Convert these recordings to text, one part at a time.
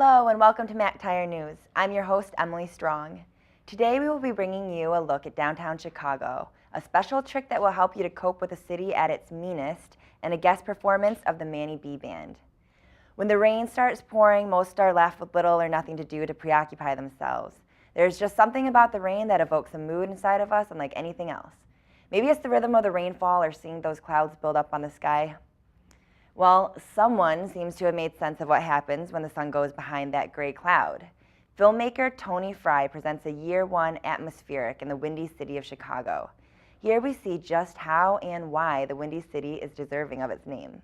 Hello and welcome to McTire News. I'm your host, Emily Strong. Today we will be bringing you a look at downtown Chicago, a special trick that will help you to cope with the city at its meanest, and a guest performance of the Manny B Band. When the rain starts pouring, most are left with little or nothing to do to preoccupy themselves. There's just something about the rain that evokes a mood inside of us unlike anything else. Maybe it's the rhythm of the rainfall or seeing those clouds build up on the sky. Well, someone seems to have made sense of what happens when the sun goes behind that gray cloud. Filmmaker Tony Fry presents a Year One atmospheric in the Windy City of Chicago. Here we see just how and why the Windy City is deserving of its name.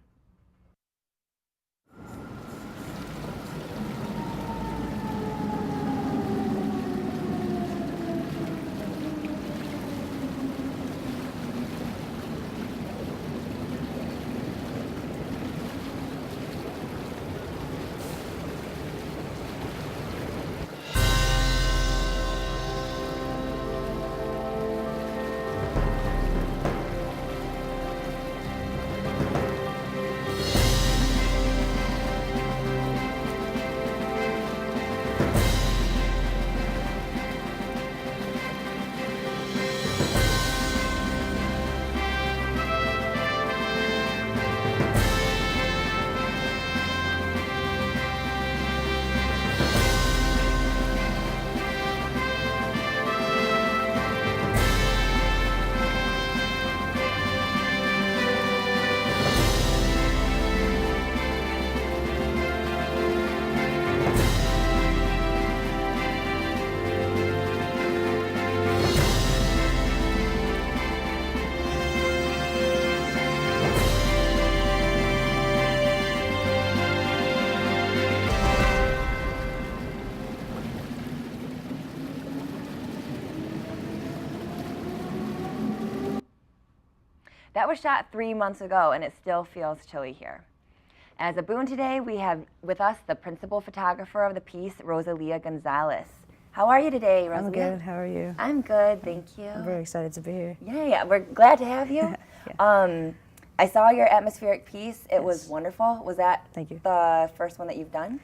That was shot 3 months ago, and it still feels chilly here. As a boon today, we have with us the principal photographer of the piece, Rosalia Gonzalez. How are you today, Rosalia? I'm good. How are you? I'm good, thank you. I'm very excited to be here. Yeah, we're glad to have you. Yeah. I saw your atmospheric piece. It Yes. was wonderful. Was that Thank you. the first one that you've done?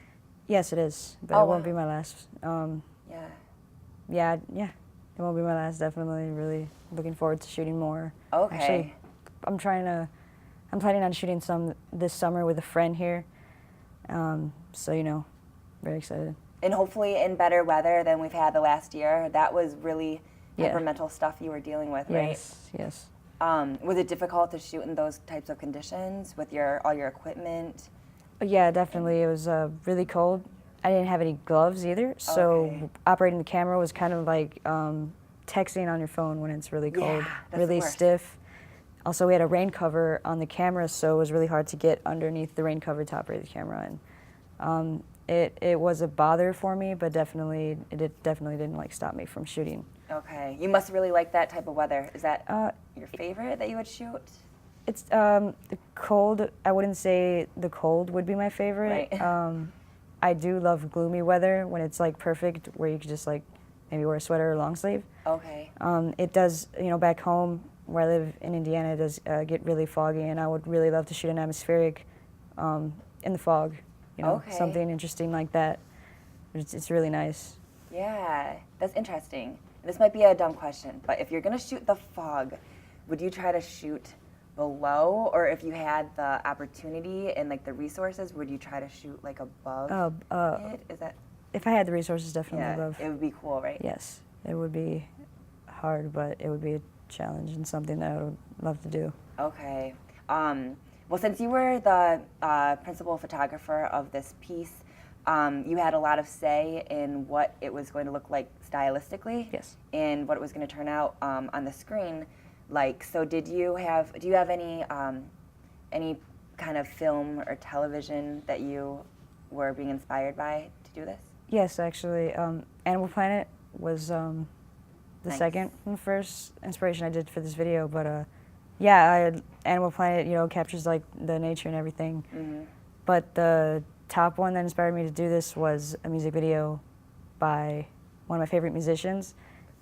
Yes, it is, but it won't be my last. Yeah. Yeah, it won't be my last. Definitely, really looking forward to shooting more. Okay. Actually, I'm planning on shooting some this summer with a friend here. So very excited. And hopefully in better weather than we've had the last year. That was really temperamental stuff you were dealing with, right? Yes. Was it difficult to shoot in those types of conditions with all your equipment? Yeah, definitely. It was really cold. I didn't have any gloves either, so operating the camera was kind of like texting on your phone when it's really cold, really stiff. Also, we had a rain cover on the camera, so it was really hard to get underneath the rain cover to operate the camera. And it was a bother for me, but it definitely didn't stop me from shooting. Okay, you must really like that type of weather. Is that your favorite that you would shoot? It's the cold. I wouldn't say the cold would be my favorite. Right. I do love gloomy weather when it's perfect, where you could just maybe wear a sweater or long sleeve. Okay. It does, back home where I live in Indiana, it does get really foggy, and I would really love to shoot an atmospheric in the fog. Something interesting like that. It's really nice. Yeah, that's interesting. This might be a dumb question, but if you're gonna shoot the fog, would you try to shoot below, or if you had the opportunity and the resources, would you try to shoot above it? Is that? If I had the resources, definitely above. It would be cool, right? Yes, it would be hard, but it would be a challenge and something that I would love to do. Okay. Well, since you were the principal photographer of this piece, you had a lot of say in what it was going to look like stylistically. Yes. And what it was going to turn out on the screen. So do you have any kind of film or television that you were being inspired by to do this? Yes, actually, Animal Planet was the second and first inspiration I did for this video, but Animal Planet, captures the nature and everything. Mm-hmm. But the top one that inspired me to do this was a music video by one of my favorite musicians,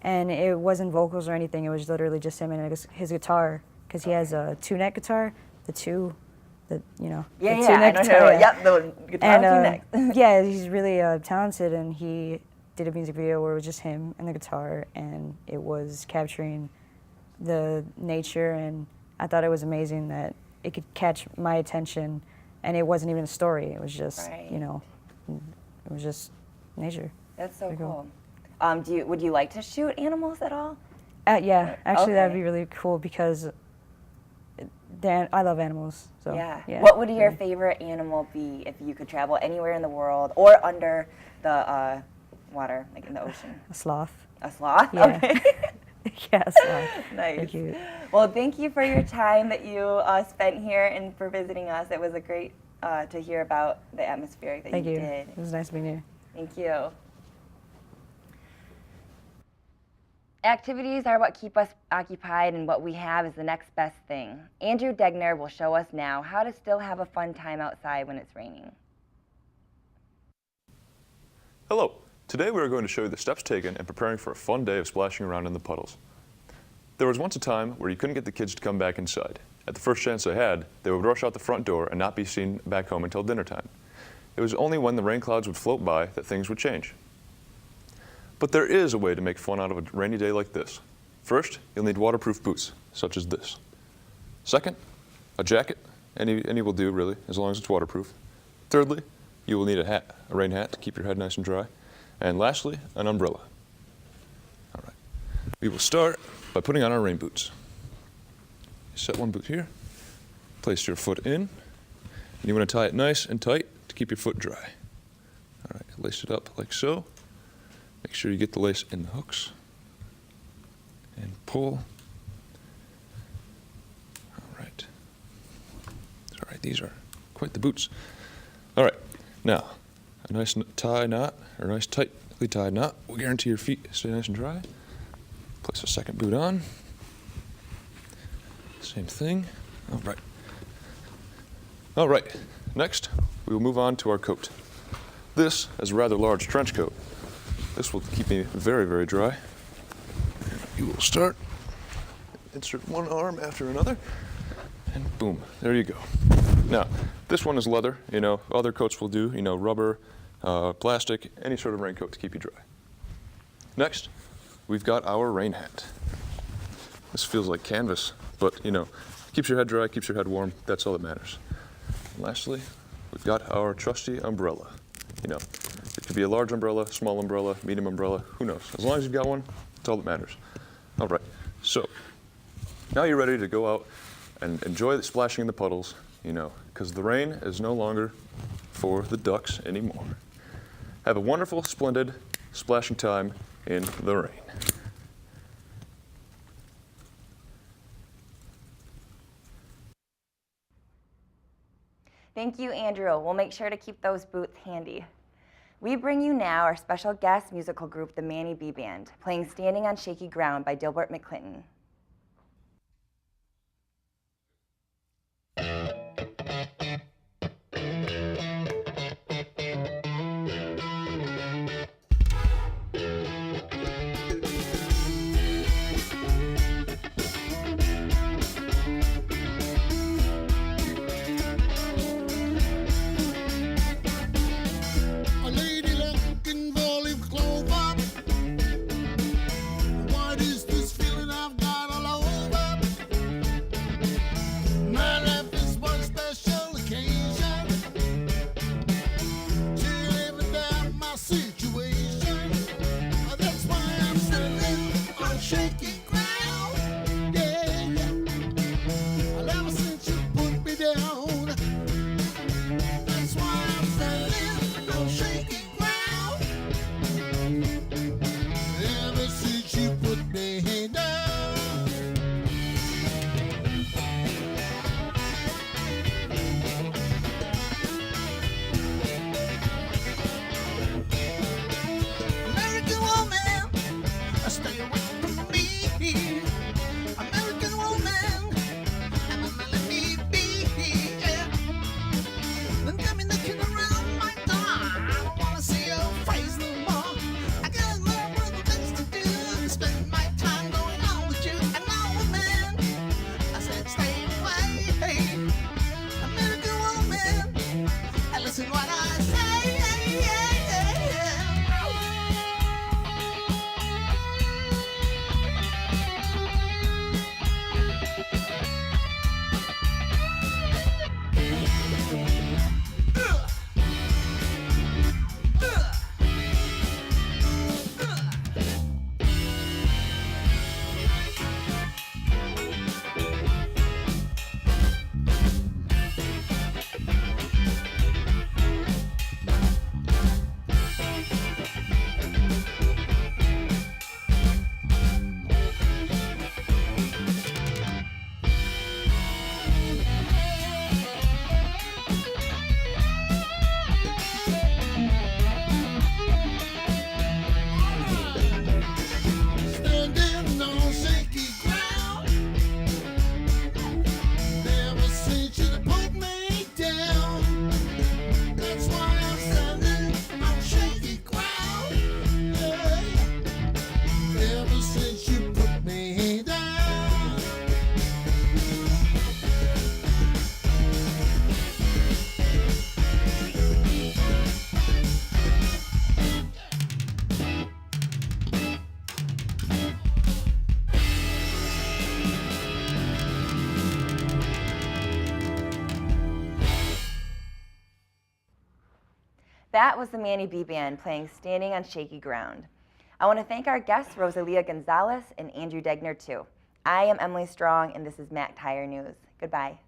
and it wasn't vocals or anything. It was literally just him and his guitar, because he has a two-neck guitar. The the Yeah, two yeah, I neck know. guitar. Yep, the guitar two necks. Yeah, he's really talented, and he did a music video where it was just him and the guitar, and it was capturing the nature, and I thought it was amazing that it could catch my attention, and it wasn't even a story. It was just, Right. it was just nature. That's so Pretty cool. cool. Would you like to shoot animals at all? Yeah, actually, that'd Okay. be really cool because I love animals. So Yeah. yeah. What would your favorite animal be if you could travel anywhere in the world or under the water, like in the ocean? A sloth. A sloth? Yeah. Okay. Yeah, a sloth. Nice. Thank you. Well, thank you for your time that you spent here and for visiting us. It was a great to hear about the atmospheric that Thank you. did. It was nice being here. Thank you. Activities are what keep us occupied, and what we have is the next best thing. Andrew Degner will show us now how to still have a fun time outside when it's raining. Hello. Today we are going to show you the steps taken in preparing for a fun day of splashing around in the puddles. There was once a time where you couldn't get the kids to come back inside. At the first chance they had, they would rush out the front door and not be seen back home until dinner time. It was only when the rain clouds would float by that things would change. But there is a way to make fun out of a rainy day like this. First, you'll need waterproof boots, such as this. Second, a jacket. Any will do, really, as long as it's waterproof. Thirdly, you will need a hat, a rain hat, to keep your head nice and dry. And lastly, an umbrella. All right. We will start by putting on our rain boots. Set one boot here, place your foot in, and you want to tie it nice and tight to keep your foot dry. All right, lace it up like so. Make sure you get the lace in the hooks and pull. All right. All right, these are quite the boots. All right, now a nice tie knot, or a nice tightly tied knot will guarantee your feet stay nice and dry. Place a second boot on. Same thing. All right. All right, next we will move on to our coat. This is a rather large trench coat. This will keep me very, very dry. You will start, insert one arm after another, and boom, there you go. Now, this one is leather, other coats will do, rubber, plastic, any sort of raincoat to keep you dry. Next, we've got our rain hat. This feels like canvas, but keeps your head dry, keeps your head warm, that's all that matters. And lastly, we've got our trusty umbrella. It could be a large umbrella, small umbrella, medium umbrella, who knows? As long as you've got one, that's all that matters. All right, so now you're ready to go out and enjoy the splashing in the puddles, because the rain is no longer for the ducks anymore. Have a wonderful, splendid, splashing time in the rain. Thank you, Andrew. We'll make sure to keep those boots handy. We bring you now our special guest musical group, the Manny B Band, playing Standing on Shaky Ground by Dilbert McClinton. What is this feeling I've got? That was the Manny B Band playing Standing on Shaky Ground. I want to thank our guests, Rosalia Gonzalez and Andrew Degner, too. I am Emily Strong, and this is Mac Tire News. Goodbye.